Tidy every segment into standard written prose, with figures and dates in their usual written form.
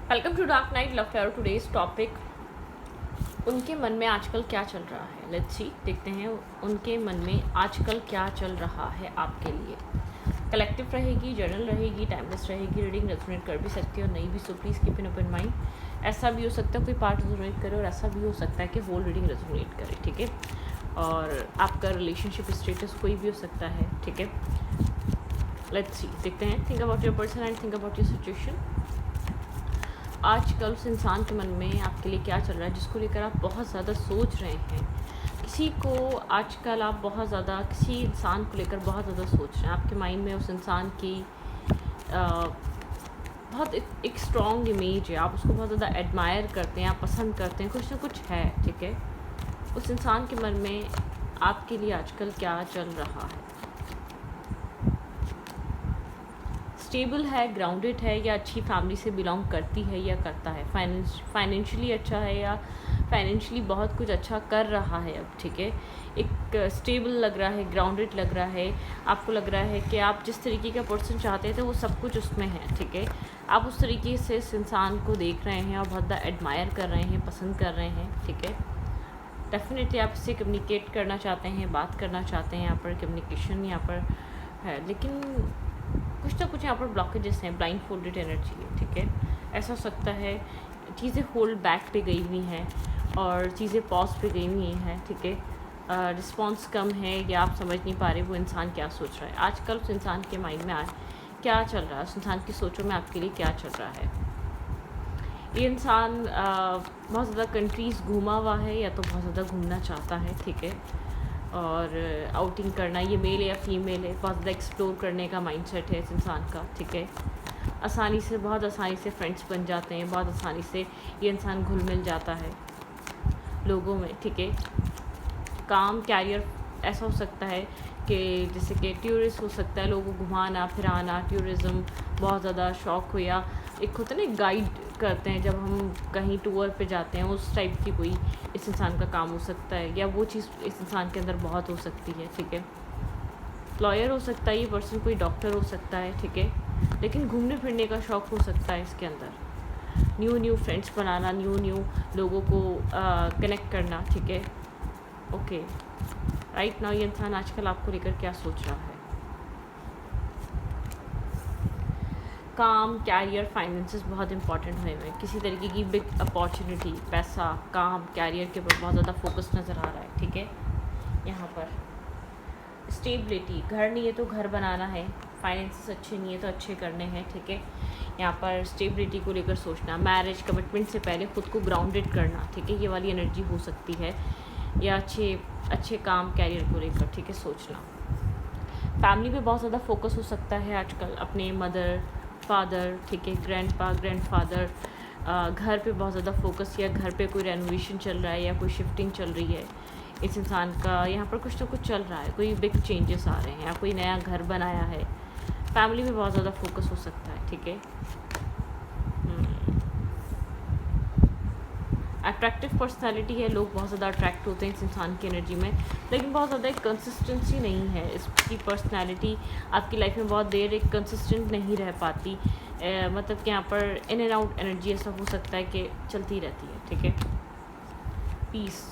Welcome to dark night love fair. Today's topic, उनके मन में आजकल क्या चल रहा है। लेट्स सी, देखते हैं उनके मन में आजकल क्या चल रहा है आपके लिए। कलेक्टिव रहेगी, जर्नल रहेगी, टाइमलेस रहेगी। रीडिंग रेजोनेट कर भी सकती है और नहीं भी, so please keep in open mind. ऐसा भी हो सकता है कोई पार्ट रेजोनेट करे और ऐसा भी हो सकता है कि होल रीडिंग रेजोनेट करे, ठीक है। और आपका रिलेशनशिप स्टेटस कोई भी हो सकता है, ठीक है। लेट्स सी, देखते हैं। Think about your person and think about your situation. आजकल उस इंसान के मन में आपके लिए क्या चल रहा है जिसको लेकर आप बहुत ज़्यादा सोच रहे हैं। किसी को आजकल आप बहुत ज़्यादा, किसी इंसान को लेकर बहुत ज़्यादा सोच रहे हैं। आपके माइंड में उस इंसान की बहुत एक स्ट्रॉन्ग इमेज है। आप उसको बहुत ज़्यादा एडमायर करते हैं, आप पसंद करते हैं, कुछ ना कुछ है, ठीक है। उस इंसान के मन में आपके लिए आजकल क्या चल रहा है। स्टेबल है, ग्राउंडेड है, या अच्छी फैमिली से बिलोंग करती है या करता है। फाइनेंशियली अच्छा है या फाइनेंशियली बहुत कुछ अच्छा कर रहा है अब, ठीक है। एक स्टेबल लग रहा है, ग्राउंडेड लग रहा है। आपको लग रहा है कि आप जिस तरीके का पर्सन चाहते थे वो सब कुछ उसमें है, ठीक है। आप उस तरीके से इस इंसान को देख रहे हैं और बहुत ज़्यादा एडमायर कर रहे हैं, पसंद कर रहे हैं, ठीक है। डेफिनेटली आप इससे कम्युनिकेट करना चाहते हैं, बात करना चाहते हैं। यहाँ पर कम्युनिकेशन यहाँ पर है, लेकिन कुछ ना कुछ यहाँ पर ब्लॉकेजेस हैं, ब्लाइंड फोल्डेड एनर्जी है, ठीक है। ऐसा हो सकता है चीज़ें होल्ड बैक पे गई हुई हैं और चीज़ें पॉज पे गई हुई हैं, ठीक है। रिस्पॉन्स कम है या आप समझ नहीं पा रहे वो इंसान क्या सोच रहा है। आजकल उस इंसान के माइंड में क्या चल रहा है, उस इंसान की सोचों में आपके लिए क्या चल रहा है। ये इंसान बहुत ज़्यादा कंट्रीज़ घूमा हुआ है या तो बहुत ज़्यादा घूमना चाहता है, ठीक है। और आउटिंग करना, ये मेल है या फीमेल है, बहुत ज़्यादा एक्सप्लोर करने का माइंडसेट है इस इंसान का, ठीक है। बहुत आसानी से फ्रेंड्स बन जाते हैं, बहुत आसानी से ये इंसान घुल मिल जाता है लोगों में, ठीक है। काम कैरियर ऐसा हो सकता है कि जैसे कि टूरिस्ट हो सकता है, लोगों को घुमाना फिराना, टूरिज़्म बहुत ज़्यादा शौक हो, या एक होता है ना गाइड करते हैं जब हम कहीं टूर पे जाते हैं, उस टाइप की कोई इस इंसान का काम हो सकता है, या वो चीज़ इस इंसान के अंदर बहुत हो सकती है, ठीक है। लॉयर हो सकता है ये पर्सन, कोई डॉक्टर हो सकता है, ठीक है। लेकिन घूमने फिरने का शौक़ हो सकता है इसके अंदर, न्यू फ्रेंड्स बनाना, न्यू लोगों को कनेक्ट करना, ठीक है। ओके, राइट नाउ ये इंसान आजकल आपको लेकर क्या सोच रहा है। काम, कैरियर, फाइनेंसेस बहुत इंपॉर्टेंट हुए हैं। किसी तरीके की बिग अपॉर्चुनिटी, पैसा, काम, कैरियर के ऊपर बहुत ज़्यादा फोकस नज़र आ रहा है, ठीक है। यहाँ पर स्टेबिलिटी, घर नहीं है तो घर बनाना है, फाइनेंसेस अच्छे नहीं है तो अच्छे करने हैं, ठीक है। यहाँ पर स्टेबिलिटी को लेकर सोचना, मैरिज कमिटमेंट से पहले खुद को ग्राउंडेड करना, ठीक है। ये वाली एनर्जी हो सकती है, या अच्छे काम, कैरियर को लेकर, ठीक है, सोचना। फैमिली पे बहुत ज़्यादा फोकस हो सकता है आजकल, अपने मदर फादर, ठीक है, ग्रैंडफादर, घर पे बहुत ज़्यादा फोकस, या घर पे कोई रेनोवेशन चल रहा है या कोई शिफ्टिंग चल रही है इस इंसान का। यहाँ पर कुछ ना कुछ चल रहा है, कोई बिग चेंजेस आ रहे हैं, या कोई नया घर बनाया है। फैमिली में बहुत ज़्यादा फोकस हो सकता है, ठीक है। अट्रैक्टिव पर्सनालिटी है, लोग बहुत ज़्यादा अट्रैक्ट होते हैं इस इंसान की एनर्जी में, लेकिन बहुत ज़्यादा एक कंसिस्टेंसी नहीं है इसकी। पर्सनालिटी आपकी लाइफ में बहुत देर एक कंसिस्टेंट नहीं रह पाती, मतलब कि यहाँ पर इन एंड आउट एनर्जी ऐसा हो सकता है कि चलती रहती है, ठीक है। पीस,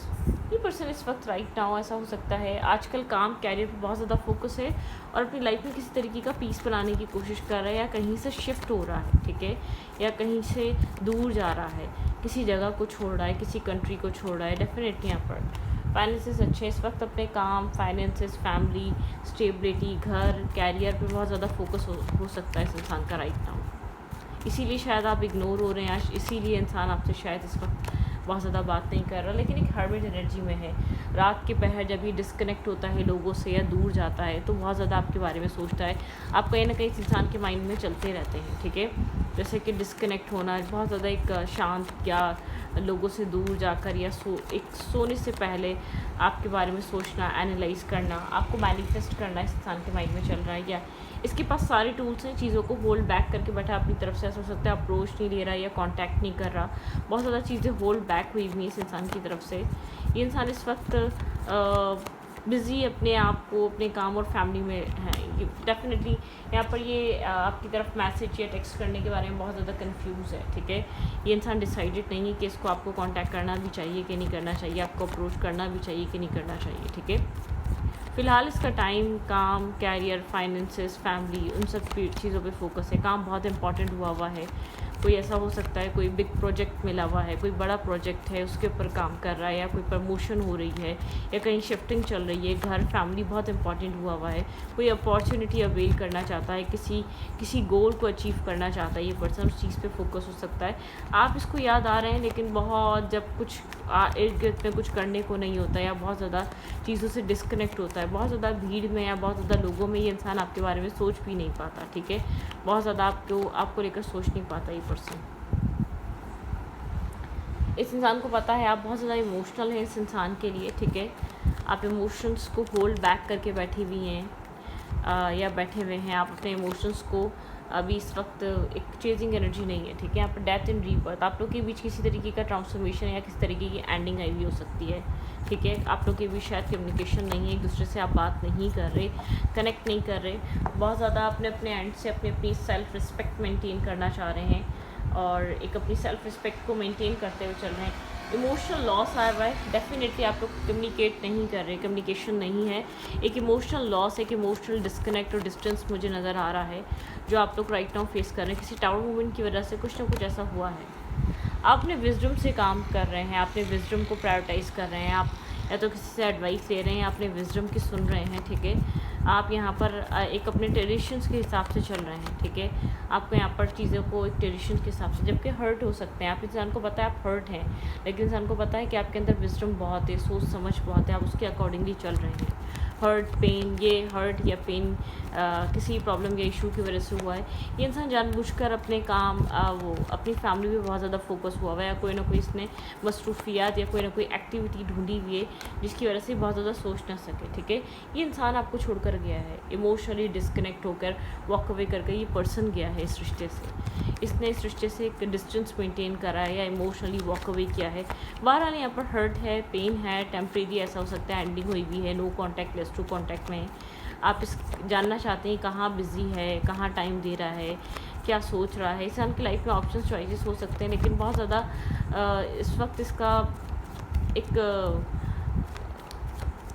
ये पर्सन इस वक्त राइट नाउ ऐसा हो सकता है आजकल काम कैरियर पे बहुत ज़्यादा फोकस है और अपनी लाइफ में किसी तरीके का पीस बनाने की कोशिश कर रहा है, या कहीं से शिफ्ट हो रहा है, ठीक है, या कहीं से दूर जा रहा है, किसी जगह को छोड़ रहा है, किसी कंट्री को छोड़ रहा है। डेफिनेटली यहाँ पर फाइनेंसेस अच्छे इस वक्त, अपने काम, फाइनेंसेस, फैमिली, स्टेबिलिटी, घर, कैरियर पे बहुत ज़्यादा फोकस हो सकता है इस इंसान का राइट नाउ। इसीलिए शायद आप इग्नोर हो रहे हैं, इसीलिए इंसान आपसे शायद इस वक्त बहुत ज़्यादा बात नहीं कर रहा, लेकिन एक हर्मिट एनर्जी में है। रात के पहर जब ये डिस्कनेक्ट होता है लोगों से या दूर जाता है तो बहुत ज़्यादा आपके बारे में सोचता है। आप कहीं ना कहीं इस इंसान के माइंड में चलते रहते हैं, ठीक है। जैसे कि डिस्कनेक्ट होना, बहुत ज़्यादा एक शांत, या लोगों से दूर जाकर, या सोने से पहले आपके बारे में सोचना, एनालाइज करना, आपको मैनिफेस्ट करना इस इंसान के माइंड में चल रहा है। या इसके पास सारे टूल्स हैं, चीज़ों को होल्ड बैक करके बैठा अपनी तरफ से। ऐसा हो सकता है अप्रोच नहीं ले रहा या कांटेक्ट नहीं कर रहा, बहुत ज़्यादा चीज़ें होल्ड बैक हुई हुई इस इंसान की तरफ से। ये इंसान इस वक्त बिज़ी अपने आप को अपने काम और फैमिली में हैं। ये डेफ़िनेटली यहाँ पर ये आपकी तरफ मैसेज या टेक्स्ट करने के बारे में बहुत ज़्यादा कंफ्यूज है, ठीक है। ये इंसान डिसाइडेड नहीं है कि इसको आपको कांटेक्ट करना भी चाहिए कि नहीं करना चाहिए, आपको अप्रोच करना भी चाहिए कि नहीं करना चाहिए, ठीक है। फ़िलहाल इसका टाइम, काम, कैरियर, फाइनेंसेस, फैमिली, उन सब चीज़ों पे फोकस है। काम बहुत इंपॉर्टेंट हुआ है। कोई ऐसा हो सकता है कोई बिग प्रोजेक्ट मिला हुआ है, कोई बड़ा प्रोजेक्ट है उसके ऊपर काम कर रहा है, या कोई प्रमोशन हो रही है, या कहीं शिफ्टिंग चल रही है, घर, फैमिली बहुत इंपॉर्टेंट हुआ है। कोई अपॉर्चुनिटी अवेल करना चाहता है, किसी गोल को अचीव करना चाहता है, ये पर्सन उस चीज़ पे फोकस हो सकता है। आप इसको याद आ रहे हैं, लेकिन बहुत जब कुछ इर्द गिर्द में कुछ करने को नहीं होता, या बहुत ज़्यादा चीज़ों से डिस्कनेक्ट होता है, बहुत ज़्यादा भीड़ में या बहुत ज़्यादा लोगों में ये इंसान आपके बारे में सोच भी नहीं पाता, ठीक है। बहुत ज़्यादा आपको लेकर सोच नहीं पाता ये पर्सन। इस इंसान को पता है आप बहुत ज़्यादा इमोशनल हैं इस इंसान के लिए, ठीक है। आप इमोशंस को होल्ड बैक करके बैठी हुई हैं या बैठे हुए हैं। आप अपने इमोशंस को अभी इस वक्त एक चेजिंग एनर्जी नहीं है, ठीक है। यहाँ पर डेथ एंड रीबर्थ, आप लोग के बीच किसी तरीके का ट्रांसफॉर्मेशन या किसी तरीके की एंडिंग आई हुई हो सकती है, ठीक है। आप लोग के बीच शायद कम्युनिकेशन नहीं है, एक दूसरे से आप बात नहीं कर रहे, कनेक्ट नहीं कर रहे। बहुत ज़्यादा अपने एंड से अपनी सेल्फ रिस्पेक्ट मेंटेन करना चाह रहे हैं, और एक अपनी सेल्फ रिस्पेक्ट को मेंटेन करते हुए चल रहे हैं। इमोशनल लॉस आया हुआ है, डेफिनेटली आप लोग कम्युनिकेट नहीं कर रहे, कम्युनिकेशन नहीं है। एक इमोशनल लॉस, एक इमोशनल डिस्कनेक्ट और डिस्टेंस मुझे नज़र आ रहा है जो आप लोग राइट नाउ फेस कर रहे हैं। किसी टावर मूवमेंट की वजह से कुछ ना कुछ ऐसा हुआ है। आप अपने विजडम से काम कर रहे हैं, अपने विजडम को प्रायोरिटाइज़ कर रहे हैं। आप या तो किसी से एडवाइस ले रहे हैं, अपने विजडम की सुन रहे हैं, ठीक है। आप यहाँ पर एक अपने ट्रेडिशंस के हिसाब से चल रहे हैं, ठीक है। आपको यहाँ पर चीज़ों को एक ट्रेडिशन के हिसाब से, जबकि हर्ट हो सकते हैं आप, इंसान को पता है आप हर्ट हैं, लेकिन इंसान को पता है कि आपके अंदर विजडम बहुत है, सोच समझ बहुत है, आप उसके अकॉर्डिंगली चल रहे हैं। हर्ट, पेन, ये हर्ट या पेन किसी प्रॉब्लम या इशू की वजह से हुआ है। ये इंसान जानबूझकर अपने काम वो अपनी फैमिली पे बहुत ज़्यादा फोकस हुआ है, या कोई ना कोई इसने मसरूफियात या कोई ना कोई एक्टिविटी ढूंढी हुई है जिसकी वजह से बहुत ज़्यादा सोच ना सके, ठीक है। ये इंसान आपको छोड़कर गया है, इमोशनली डिस्कनेक्ट होकर वॉक अवे करके ये पर्सन गया है इस रिश्ते से। इसने इस रिश्ते से एक डिस्टेंस मेंटेन करा है या इमोशनली वॉक अवे किया है। बहरहाल यहाँ पर हर्ट है, पेन है, टेम्परेरी ऐसा हो सकता है, एंडिंग हुई भी है, no contact, less to contact में। आप इस जानना चाहते हैं कहाँ बिज़ी है, कहाँ टाइम दे रहा है, क्या सोच रहा है। इंसान की लाइफ में ऑप्शन चॉइसेस हो सकते हैं, लेकिन बहुत ज़्यादा इस वक्त इसका एक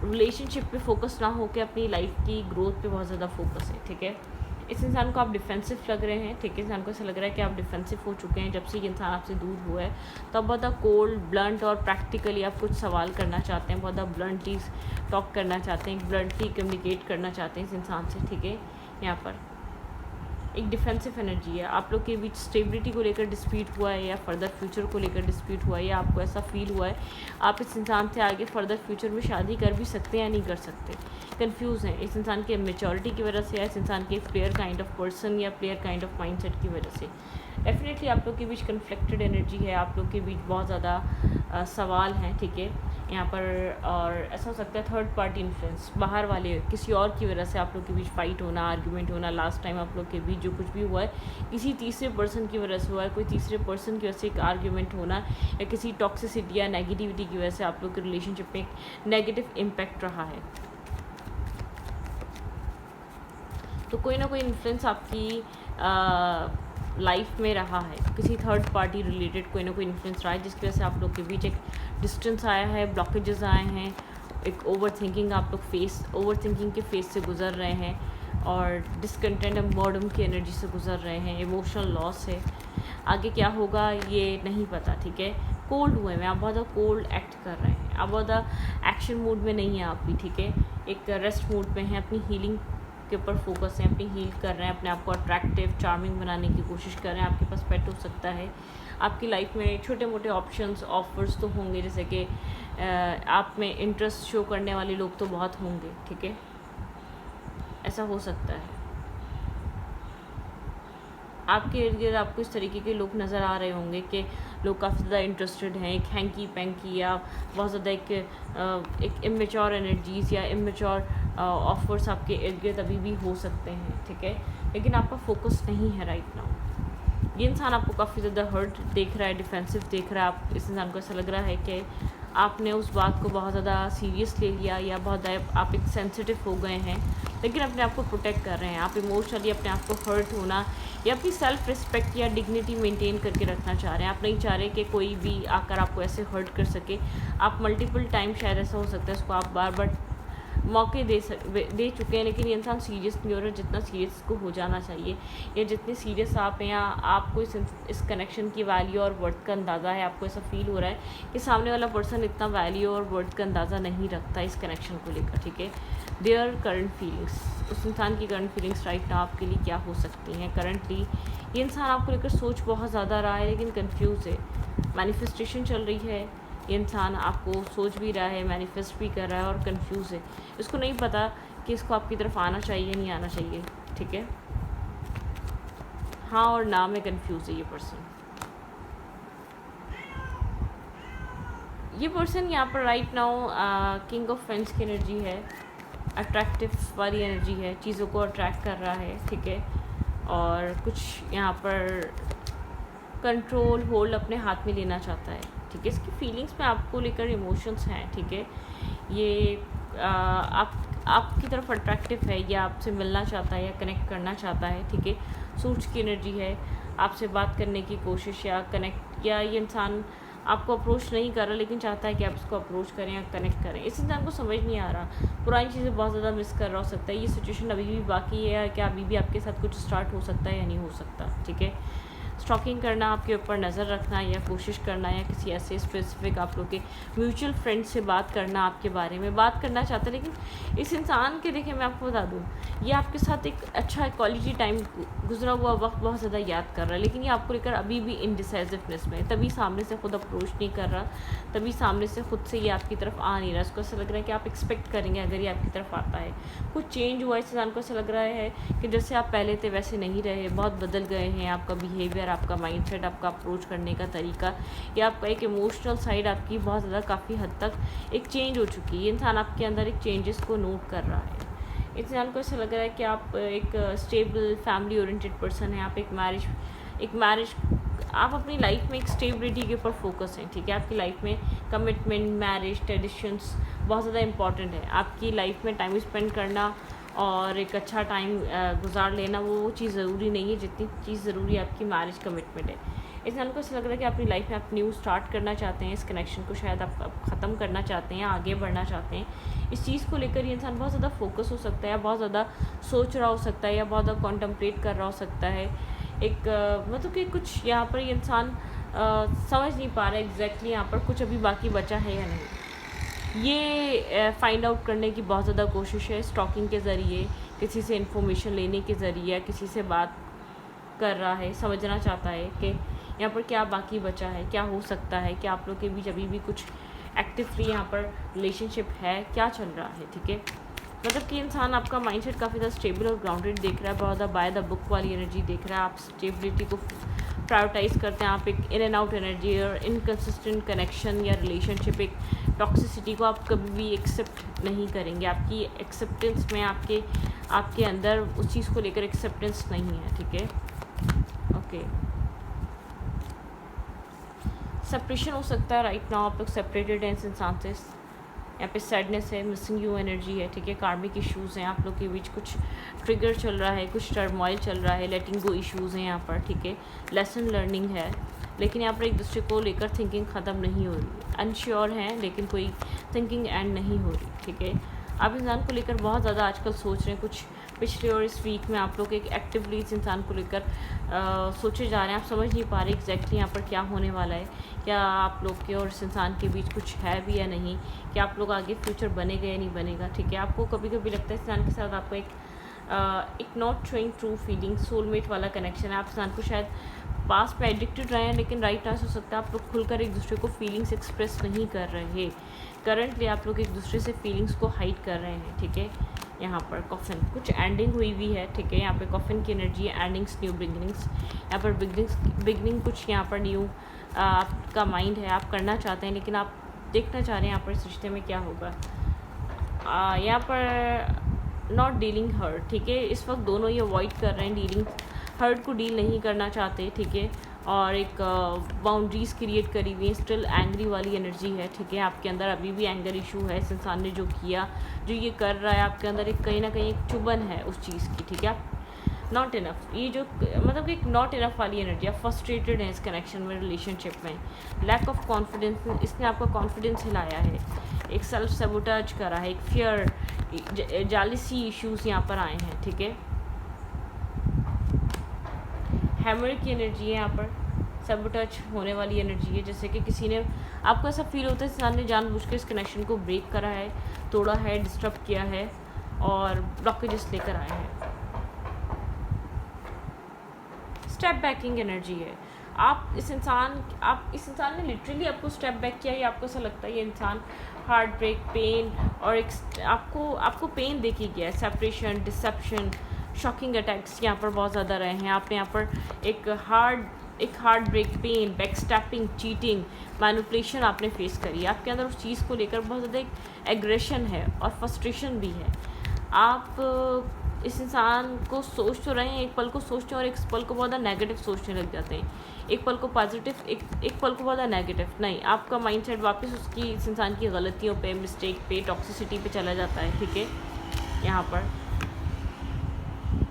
रिलेशनशिप पे फोकस ना होकर अपनी लाइफ की ग्रोथ पे बहुत ज़्यादा फोकस है, ठीक है। इस इंसान को आप डिफेंसिव लग रहे हैं, ठीक है। इंसान को ऐसा लग रहा है कि आप डिफेंसिव हो चुके हैं जब से ये इंसान आपसे दूर हुआ है। तो आप बहुत कोल्ड, ब्लंट और प्रैक्टिकली आप कुछ सवाल करना चाहते हैं, बहुत ब्लंटली टॉक करना चाहते हैं, ब्लंटली कम्युनिकेट करना चाहते हैं इस इंसान से, ठीक है। यहाँ पर एक डिफेंसिव एनर्जी है। आप लोग के बीच स्टेबिलिटी को लेकर डिस्प्यूट हुआ है, या फर्दर फ्यूचर को लेकर डिस्प्यूट हुआ है, या आपको ऐसा फील हुआ है आप इस इंसान से आगे फर्दर फ्यूचर में शादी कर भी सकते हैं या नहीं कर सकते, कंफ्यूज हैं इस इंसान की मेच्योरिटी की वजह से, या इस इंसान के प्लेयर काइंड ऑफ पर्सन या प्लेयर काइंड ऑफ माइंडसेट की वजह से। डेफिनेटली आप लोग के बीच कन्फ्लिक्टेड एनर्जी है, आप लोग के बीच बहुत ज़्यादा सवाल हैं, ठीक है यहाँ पर। और ऐसा हो सकता है थर्ड पार्टी इन्फ्लुएंस, बाहर वाले किसी और की वजह से आप लोग के बीच फाइट होना, आर्गुमेंट होना। लास्ट टाइम आप लोग के बीच जो कुछ भी हुआ है किसी तीसरे पर्सन की वजह से हुआ है, कोई तीसरे पर्सन की वजह से एक आर्गुमेंट होना, या किसी टॉक्सिसिटी या नेगेटिविटी की वजह से आप लोग के रिलेशनशिप में एक नेगेटिव इम्पैक्ट रहा है। तो कोई ना कोई इन्फ्लुएंस आपकी लाइफ में रहा है, किसी थर्ड पार्टी रिलेटेड कोई ना कोई इन्फ्लुएंस रहा है, जिसकी वजह से आप लोग के बीच एक डिस्टेंस आया है, ब्लॉकेजेस आए हैं, एक ओवर थिंकिंग आप लोग ओवर थिंकिंग के फेस से गुजर रहे हैं, और डिसकंटेंट और बॉर्डम की एनर्जी से गुजर रहे हैं, इमोशनल लॉस है। आगे क्या होगा ये नहीं पता, ठीक है। कोल्ड हुए हैं आप, बहुत ज़्यादा कोल्ड एक्ट कर रहे हैं आप, बहुत ज़्यादा एक्शन मूड में नहीं हैं आप भी, ठीक है। एक रेस्ट मूड पे हैं, अपनी हीलिंग के ऊपर फोकस है, अपनी हील कर रहे हैं, अपने आप को अट्रैक्टिव, चार्मिंग बनाने की कोशिश कर रहे हैं। आपके पास पेट हो सकता है, आपकी लाइफ में छोटे मोटे ऑप्शंस, ऑफर्स तो होंगे, जैसे कि आप में इंटरेस्ट शो करने वाले लोग तो बहुत होंगे, ठीक है, ऐसा हो सकता है। आपके इर्द गिर्द आपको इस तरीके के लोग नज़र आ रहे होंगे कि लोग काफ़ी ज़्यादा इंटरेस्टेड हैं, एक हैंकी पैंकी या बहुत ज़्यादा एक इमेच्योर एनर्जीज़ या इमेच्योर ऑफर्स आपके इर्द गिर्द अभी भी हो सकते हैं, ठीक है। लेकिन आपका फोकस नहीं है राइट नाउ। ये इंसान आपको काफ़ी ज़्यादा हर्ट देख रहा है, डिफेंसिव देख रहा है। आप इस इंसान को ऐसा लग रहा है कि आपने उस बात को बहुत ज़्यादा सीरियस ले लिया या बहुत ज़्यादा आप एक सेंसिटिव हो गए हैं, लेकिन अपने आप को प्रोटेक्ट कर रहे हैं। आप इमोशनली अपने आप को हर्ट होना या अपनी सेल्फ रिस्पेक्ट या डिग्निटी मेंटेन करके रखना चाह रहे हैं। आप नहीं चाह रहे कि कोई भी आकर आपको ऐसे हर्ट कर सके। आप मल्टीपल टाइम शायद ऐसा हो सकता है उसको आप बार बार मौके दे चुके हैं, लेकिन ये इंसान सीरियस नहीं हो रहा जितना सीरियस इसको हो जाना चाहिए, या जितने सीरियस आप हैं या आपको इस कनेक्शन की वैल्यू और वर्थ का अंदाज़ा है। आपको ऐसा फील हो रहा है कि सामने वाला पर्सन इतना वैल्यू और वर्थ का अंदाज़ा नहीं रखता इस कनेक्शन को लेकर, ठीक है। देयर करंट फीलिंग्स, उस इंसान की करंट फीलिंग्स राइट नाउ आपके लिए क्या हो सकती हैं। करंटली ये इंसान आपको लेकर सोच बहुत ज़्यादा रहा है, लेकिन कन्फ्यूज़ है। मैनिफेस्टेशन चल रही है, ये इंसान आपको सोच भी रहा है, मैनिफेस्ट भी कर रहा है और कंफ्यूज है। इसको नहीं पता कि इसको आपकी तरफ आना चाहिए नहीं आना चाहिए, ठीक है। हाँ और ना में कंफ्यूज है ये पर्सन। ये पर्सन यहाँ पर right now king of fence की एनर्जी है, अट्रैक्टिव वाली एनर्जी है, चीज़ों को अट्रैक्ट कर रहा है, ठीक है। और कुछ यहाँ पर कंट्रोल होल्ड अपने हाथ में लेना चाहता है, ठीक है। इसकी फीलिंग्स में आपको लेकर इमोशंस हैं, ठीक है। ये आपकी तरफ अट्रैक्टिव है, या आपसे मिलना चाहता है या कनेक्ट करना चाहता है, ठीक है। सूर्य की एनर्जी है, आपसे बात करने की कोशिश या कनेक्ट, या ये इंसान आपको अप्रोच नहीं कर रहा लेकिन चाहता है कि आप इसको अप्रोच करें या कनेक्ट करें। इस इंसान को समझ नहीं आ रहा, पुरानी चीज़ें बहुत ज़्यादा मिस कर रहा हो सकता है। ये सिचुएशन अभी भी बाकी है, क्या अभी भी आपके साथ कुछ स्टार्ट हो सकता है या नहीं हो सकता, ठीक है। स्टॉकिंग करना, आपके ऊपर नज़र रखना या कोशिश करना, या किसी ऐसे स्पेसिफिक आप लोग के म्यूचुअल फ्रेंड से बात करना, आपके बारे में बात करना चाहता है। लेकिन इस इंसान के देखिए मैं आपको बता दूँ, ये आपके साथ एक अच्छा क्वालिटी टाइम गुजरा हुआ वक्त बहुत ज़्यादा याद कर रहा है, लेकिन ये आपको लेकर अभी भी इनडिसाइसिवनेस में है। तभी सामने से खुद अप्रोच नहीं कर रहा, तभी सामने से खुद से ये आपकी तरफ आ नहीं रहा। इसको ऐसा लग रहा है कि आप एक्सपेक्ट करेंगे अगर ये आपकी तरफ आता है। कुछ चेंज हुआ, इस इंसान को ऐसा लग रहा है कि जैसे आप पहले थे वैसे नहीं रहे, बहुत बदल गए हैं। आपका बिहेवियर, आपका माइंडसेट, आपका अप्रोच करने का तरीका, या आपका एक इमोशनल साइड आपकी बहुत ज़्यादा काफ़ी हद तक एक चेंज हो चुकी है। ये इंसान आपके अंदर एक चेंजेस को नोट कर रहा है। इस इंसान को ऐसा लग रहा है कि आप एक स्टेबल फैमिली ओरिएंटेड पर्सन है। आप एक मैरिज आप अपनी लाइफ में एक स्टेबिलिटी के ऊपर फोकस हैं, ठीक है। आपकी लाइफ में कमिटमेंट, मैरिज, ट्रेडिशंस बहुत ज़्यादा इंपॉर्टेंट है। आपकी लाइफ में टाइम स्पेंड करना और एक अच्छा टाइम गुजार लेना वो चीज़ ज़रूरी नहीं है जितनी चीज़ ज़रूरी आपकी मैरिज कमिटमेंट है। इस इंसान को ऐसा लग रहा है कि अपनी लाइफ में आप न्यू स्टार्ट करना चाहते हैं, इस कनेक्शन को शायद आप ख़त्म करना चाहते हैं, आगे बढ़ना चाहते हैं। इस चीज़ को लेकर ये इंसान बहुत ज़्यादा फोकस हो सकता है, या बहुत ज़्यादा सोच रहा हो सकता है, या बहुत ज़्यादा कॉन्टम्पलेट कर रहा हो सकता है। एक मतलब कि कुछ यहाँ पर ये इंसान समझ नहीं पा रहा है एग्जैक्टली यहाँ पर कुछ अभी बाकी बचा है या नहीं। ये फाइंड आउट करने की बहुत ज़्यादा कोशिश है, स्टॉकिंग के ज़रिए, किसी से इन्फॉर्मेशन लेने के ज़रिए, किसी से बात कर रहा है, समझना चाहता है कि यहाँ पर क्या बाकी बचा है, क्या हो सकता है, क्या आप लोग के बीच अभी भी कुछ एक्टिवली यहाँ पर रिलेशनशिप है, क्या चल रहा है, ठीक है। मतलब कि इंसान आपका माइंडसेट काफ़ी ज़्यादा स्टेबल और ग्राउंडेड देख रहा है, बहुत ज़्यादा बाय द बुक वाली एनर्जी देख रहा है। आप स्टेबिलिटी को प्रायोरिटाइज करते हैं, आप एक इन एंड आउट एनर्जी और इनकन्सिस्टेंट कनेक्शन या रिलेशनशिप, एक टॉक्सिसिटी को आप कभी भी एक्सेप्ट नहीं करेंगे। आपकी एक्सेप्टेंस में आपके अंदर उस चीज़ को लेकर एक्सेप्टेंस नहीं है, ठीक है। ओके, सेपरेशन हो सकता है राइट नाउ, आप लोग सेपरेटेड हैं इस इंसान से। यहाँ पे सैडनेस है, मिसिंग यू एनर्जी है, ठीक है। कार्मिक इश्यूज़ हैं आप लोग के बीच, कुछ ट्रिगर चल रहा है, कुछ टर्मोइल चल रहा है, लेटिंग गो इश्यूज़ हैं यहाँ पर, ठीक है। लेसन लर्निंग है, लेकिन यहाँ पर एक दूसरे को लेकर थिंकिंग ख़त्म नहीं हो रही। अनश्योर हैं लेकिन कोई थिंकिंग एंड नहीं हो रही, ठीक है। आप इंसान को लेकर बहुत ज़्यादा आजकल सोच रहे हैं। कुछ पिछले और इस वीक में आप लोग एक एक्टिवली इस इंसान को लेकर सोचे जा रहे हैं। आप समझ नहीं पा रहे एग्जैक्टली यहाँ पर क्या होने वाला है, क्या आप लोग के और इस इंसान के बीच कुछ है भी या नहीं, क्या आप लोग आगे फ्यूचर बनेगा या नहीं बनेगा, ठीक है। आपको कभी कभी लगता है इस इंसान के साथ आपको एक not showing true feeling, soulmate वाला कनेक्शन है। आप इंसान को शायद पास में एडिक्टेड रहे हैं, लेकिन राइट टाइम हो सकता है आप लोग खुलकर एक दूसरे को फीलिंग्स एक्सप्रेस नहीं कर रहे। करंटली आप लोग एक दूसरे से फीलिंग्स को हाइड कर रहे हैं, ठीक है। यहाँ पर कॉफिन, कुछ एंडिंग हुई भी है, ठीक है। यहाँ पे कॉफिन की एनर्जी है, एंडिंग्स, न्यू बिगनिंग्स। यहाँ पर बिगनिंग कुछ यहाँ पर न्यू आपका माइंड है, आप करना चाहते हैं, लेकिन आप देखना चाह रहे हैं यहाँ पर इस रिश्ते में क्या होगा। यहाँ पर नॉट डीलिंग हर्ट, ठीक है। इस वक्त दोनों ये अवॉइड कर रहे हैं, डीलिंग हर्ट को डील नहीं करना चाहते, ठीक है। और एक बाउंड्रीज़ क्रिएट करी हुई है, स्टिल एंग्री वाली एनर्जी है, ठीक है। आपके अंदर अभी भी एंगर इशू है, इस इंसान ने जो किया, जो ये कर रहा है, आपके अंदर एक कहीं ना कहीं एक चुभन है उस चीज़ की, ठीक है। आप नॉट इनफ, ये जो मतलब कि एक नॉट इनफ वाली एनर्जी, आप फ्रस्ट्रेटेड हैं इस कनेक्शन में, रिलेशनशिप में, लैक ऑफ कॉन्फिडेंस, इसने आपका कॉन्फिडेंस हिलाया है, एक सेल्फ सेबोटाज करा है, एक फियर, जालिसी इश्यूज यहाँ पर आए हैं, ठीक है। हैमर की एनर्जी है यहाँ पर, सेबोटाज होने वाली एनर्जी है, जैसे कि किसी ने, आपको ऐसा फील होता है इंसान ने जानबूझ के इस कनेक्शन को ब्रेक करा है, तोड़ा है, डिस्टर्ब किया है और ब्लॉकेजेस लेकर आए हैं। स्टेप बैकिंग एनर्जी है, आप इस इंसान ने लिटरली आपको स्टेप बैक किया, या आपको ऐसा लगता है ये इंसान हार्ट ब्रेक, पेन और एक आपको पेन देखी गया है, सेपरेशन, डिसेप्शन, शॉकिंग अटैक्स यहाँ पर बहुत ज़्यादा रहे हैं। आपने यहाँ पर एक heart break, pain, back stabbing, cheating, manipulation आपने फेस करी है। आपके अंदर उस चीज़ को लेकर बहुत ज़्यादा एक एग्रेशन है और फ्रस्ट्रेशन भी है। आप इस इंसान को सोच तो रहे हैं, एक पल को सोचते हैं और एक पल को बहुत ज़्यादा नेगेटिव सोचने लग जाते हैं, एक पल को पॉजिटिव, एक पल को बहुत ज़्यादा नेगेटिव। नहीं, आपका माइंडसेट वापस उसकी, इस इंसान की गलतियों पे, मिस्टेक पे, टॉक्सिसिटी पे चला जाता है, ठीक है। यहाँ पर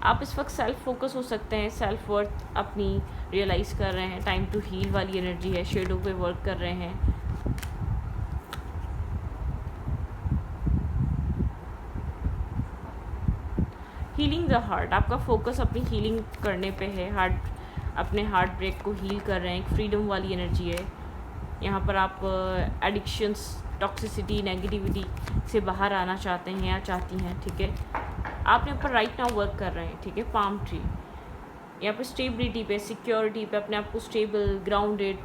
आप इस वक्त सेल्फ फोकस हो सकते हैं, सेल्फ वर्थ अपनी रियलाइज़ कर रहे हैं, टाइम टू हील वाली एनर्जी है, शेडो पे वर्क कर रहे हैं। हीलिंग द हार्ट, आपका फोकस अपनी हीलिंग करने पे है, अपने हार्ट ब्रेक को हील कर रहे हैं, एक फ्रीडम वाली एनर्जी है। यहाँ पर आप एडिक्शंस, टॉक्सिसिटी, नेगेटिविटी से बाहर आना चाहते हैं या चाहती हैं, ठीक है। आप यहाँ पर राइट नाउ वर्क कर रहे हैं, ठीक है। पाम ट्री, यहाँ पर स्टेबिलिटी पे, सिक्योरिटी पे, अपने आप को स्टेबल, ग्राउंडेड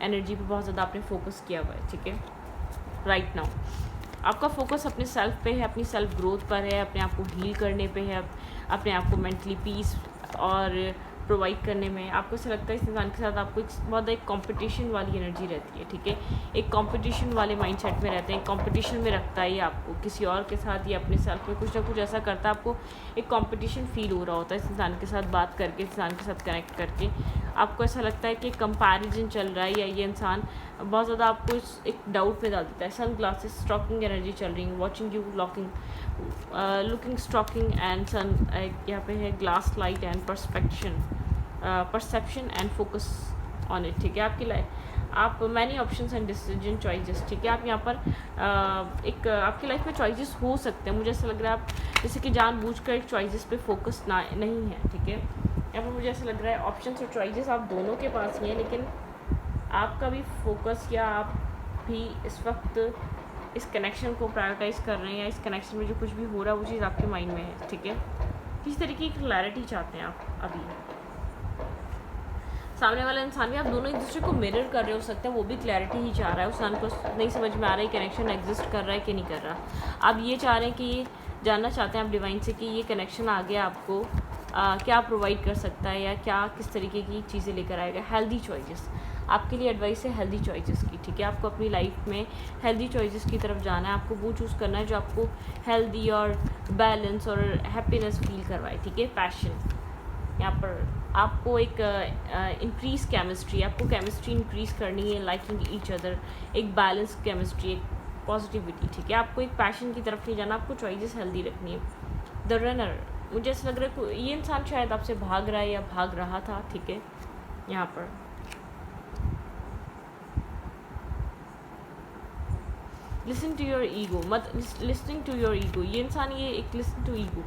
एनर्जी पे बहुत ज़्यादा आपने फोकस किया हुआ है, ठीक है। राइट नाउ आपका फोकस अपने सेल्फ पे है, अपनी सेल्फ ग्रोथ पर है, अपने आप को हील करने पे है, अपने आप को मेंटली पीस और प्रोवाइड करने में। आपको ऐसा लगता है इस इंसान के साथ आपको बहुत एक कंपटीशन वाली एनर्जी रहती है, ठीक है। एक कंपटीशन वाले माइंडसेट में रहते हैं, कंपटीशन में रखता है ये आपको किसी और के साथ, या अपने सेल्फ में कुछ ना कुछ ऐसा करता है, आपको एक कंपटीशन फील हो रहा होता है इस इंसान के साथ बात करके, इस इंसान के साथ कनेक्ट करके। आपको ऐसा लगता है कि कंपैरिजन चल रहा है, या ये इंसान बहुत ज़्यादा आपको एक डाउट में डाल देता है। सन ग्लासेस, स्टॉकिंग एनर्जी चल रही है, watching you looking stalking and sun, यहाँ पे है glass light and perception and focus on it, ठीक है। आपकी लाइफ, आप many options and decision choices, ठीक है। आप यहाँ पर एक आपकी लाइफ में चॉइसेस हो सकते हैं, मुझे ऐसा लग रहा है आप जैसे कि जानबूझकर एक चॉइसेस पे फोकस नहीं है, ठीक है। यहाँ पर मुझे ऐसा लग रहा है ऑप्शंस और चॉइसेस आप दोनों के पास ही हैं, लेकिन आपका भी फोकस, या आप भी इस वक्त इस कनेक्शन को प्रायोरिटाइज़ कर रहे हैं, या इस कनेक्शन में जो कुछ भी हो रहा है वो चीज़ आपके माइंड में है, ठीक है। किस तरीके की क्लैरिटी चाहते हैं आप अभी, सामने वाला इंसान भी, आप दोनों एक दूसरे को मिरर कर रहे हो सकते हैं, वो भी क्लैरिटी ही चाह रहा है, उस इंसान को नहीं समझ में आ रहा है कनेक्शन एग्जिस्ट कर रहा है कि नहीं कर रहा। आप ये चाह रहे हैं कि ये जानना चाहते हैं आप डिवाइन से कि ये कनेक्शन आगे आपको क्या प्रोवाइड कर सकता है, या क्या किस तरीके की चीज़ें लेकर आएगा। हेल्दी चॉइसेस, आपके लिए एडवाइस है हेल्दी चॉइसेस की, ठीक है। आपको अपनी लाइफ में हेल्दी चॉइसेस की तरफ जाना है, आपको वो चूज़ करना है जो आपको हेल्दी और बैलेंस और हैप्पीनेस फील करवाए, ठीक है। पैशन, यहाँ पर आपको एक इंक्रीज केमिस्ट्री, आपको केमिस्ट्री इंक्रीज करनी है, लाइकिंग ईच अदर, एक बैलेंस केमिस्ट्री, एक पॉजिटिविटी, ठीक है। आपको एक पैशन की तरफ नहीं जाना, आपको चॉइसेस हेल्दी रखनी है। द रनर, मुझे ऐसा लग रहा है ये इंसान शायद आपसे भाग रहा है या भाग रहा था, ठीक है। यहाँ पर लिसन टू योर ईगो, मत लिसनिंग टू योर ईगो, ये इंसान ये एक लिसन टू ईगो,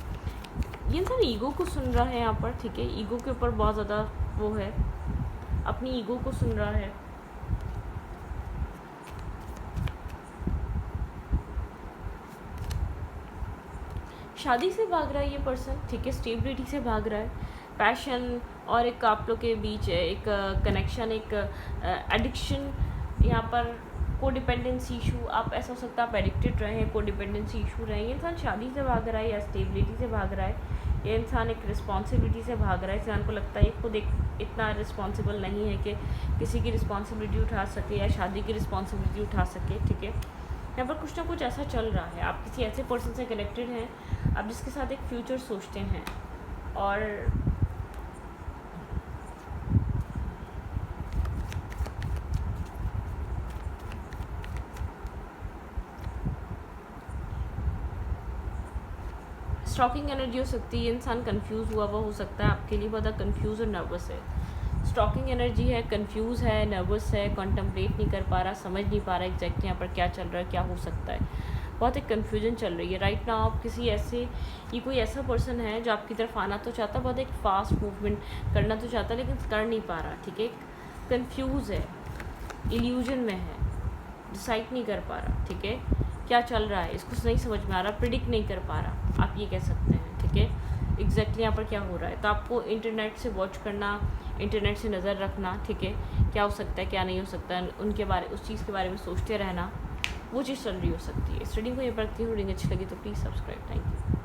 ये इंसान ईगो को सुन रहा है यहाँ पर, ठीक है। ईगो के ऊपर बहुत ज़्यादा वो है, अपनी ईगो को सुन रहा है। शादी से भाग रहा है ये पर्सन, ठीक है। स्टेबिलिटी से भाग रहा है, पैशन और एक आप लोग के बीच एक कनेक्शन, एक एडिक्शन, यहाँ पर कोडिपेंडेंसी इशू, आप ऐसा हो सकता है आप एडिक्टेड रहे हैं, कोडिपेंडेंसी इशू रहे हैं। ये इंसान शादी से भाग रहा है या स्टेबिलिटी से भाग रहा है, ये इंसान एक रिस्पॉन्सिबिलिटी से भाग रहा है। इंसान को लगता है खुद एक इतना रिस्पॉन्सिबल नहीं है कि किसी की रिस्पॉन्सिबिलिटी उठा सके या शादी की रिस्पॉन्सिबिलिटी उठा सके, ठीक है। यहाँ पर कुछ ना कुछ ऐसा चल रहा है, आप किसी ऐसे पर्सन से कनेक्टेड हैं आप जिसके साथ एक फ्यूचर सोचते हैं, और स्टॉकिंग एनर्जी हो सकती है, इंसान कंफ्यूज हुआ हो सकता है, आपके लिए बहुत कंफ्यूज और नर्वस है। स्टॉकिंग एनर्जी है, कंफ्यूज है, नर्वस है, कॉन्टम्पलेट नहीं कर पा रहा, समझ नहीं पा रहा एग्जैक्टली यहाँ पर क्या चल रहा है, क्या हो सकता है, बहुत एक कन्फ्यूजन चल रही है राइट नाउ। आप किसी ऐसे, ये कोई ऐसा पर्सन है जो आपकी तरफ आना तो चाहता, बहुत एक फास्ट मूवमेंट करना तो चाहता, लेकिन कर नहीं पा रहा, ठीक है, कन्फ्यूज़ है, इल्यूजन में है, डिसाइड नहीं कर पा रहा, ठीक है, क्या चल रहा है इसको नहीं समझ में आ रहा, प्रिडिक्ट नहीं कर पा रहा, आप ये कह सकते हैं, ठीक है, एग्जैक्टली यहाँ पर क्या हो रहा है। तो आपको इंटरनेट से वॉच करना, इंटरनेट से नज़र रखना, ठीक है, क्या हो सकता है क्या नहीं हो सकता है, उनके बारे, उस चीज़ के बारे में सोचते रहना, वो चीज़ चल रही हो सकती है। इस रीडिंग को ये पढ़ती हूँ, रीडिंग अच्छी लगी तो प्लीज़ सब्सक्राइब। Thank you.